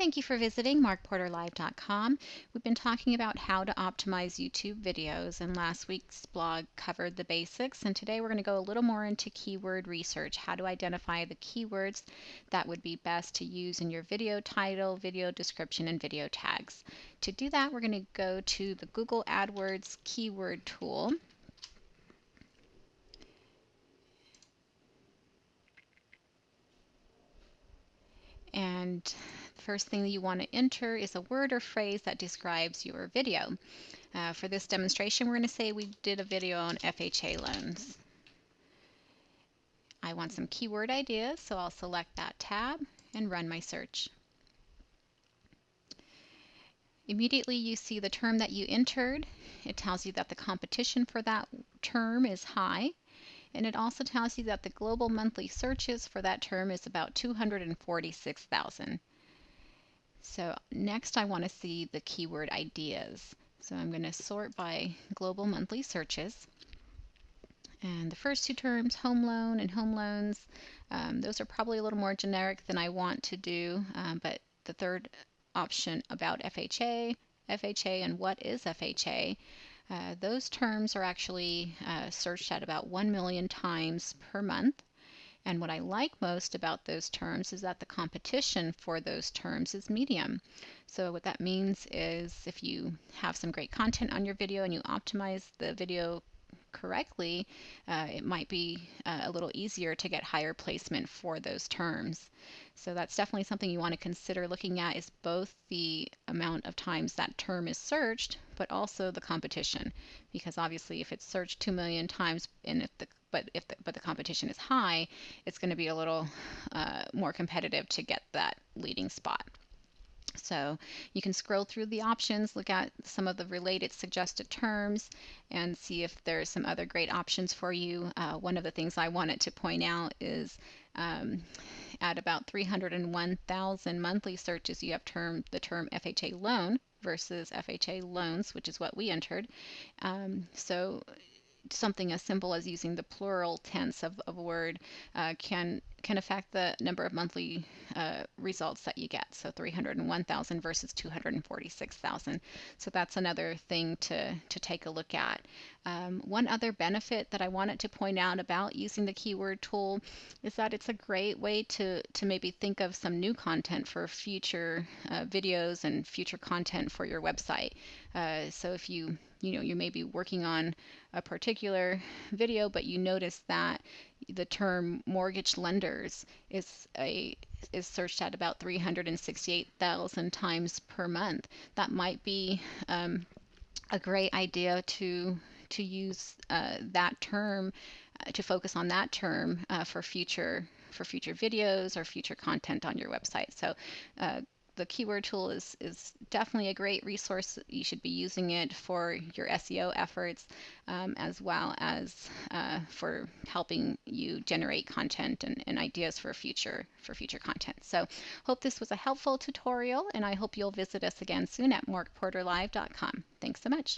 Thank you for visiting markporterlive.com. We've been talking about how to optimize YouTube videos, and last week's blog covered the basics, and today we're going to go a little more into keyword research, how to identify the keywords that would be best to use in your video title, video description, and video tags. To do that, we're going to go to the Google AdWords keyword tool. And the first thing that you want to enter is a word or phrase that describes your video. For this demonstration, we're going to say we did a video on FHA loans. I want some keyword ideas, so I'll select that tab and run my search. Immediately you see the term that you entered. It tells you that the competition for that term is high, and it also tells you that the global monthly searches for that term is about 246,000. So next I want to see the keyword ideas. So I'm going to sort by global monthly searches. And the first two terms, home loan and home loans, those are probably a little more generic than I want to do, but the third option about FHA, and what is FHA, those terms are actually searched at about 1 million times per month. And what I like most about those terms is that the competition for those terms is medium. So what that means is if you have some great content on your video and you optimize the video correctly, it might be a little easier to get higher placement for those terms. So that's definitely something you want to consider looking at, is both the amount of times that term is searched, but also the competition. Because obviously if it's searched 2 million times and but the competition is high, it's going to be a little more competitive to get that leading spot. So you can scroll through the options, look at some of the related suggested terms, and see if there's some other great options for you. One of the things I wanted to point out is at about 301,000 monthly searches, you have the term FHA loan versus FHA loans, which is what we entered. So something as simple as using the plural tense of a word can affect the number of monthly results that you get. So 301,000 versus 246,000. So that's another thing to take a look at. One other benefit that I wanted to point out about using the keyword tool is that it's a great way to maybe think of some new content for future videos and future content for your website. So if you may be working on a particular video, but you notice that the term mortgage lenders is searched at about 368,000 times per month. That might be a great idea to use that term, to focus on that term for future videos or future content on your website. So the keyword tool is definitely a great resource. You should be using it for your SEO efforts, as well as for helping you generate content and ideas for future content. So hope this was a helpful tutorial, and I hope you'll visit us again soon at markporterlive.com. Thanks so much.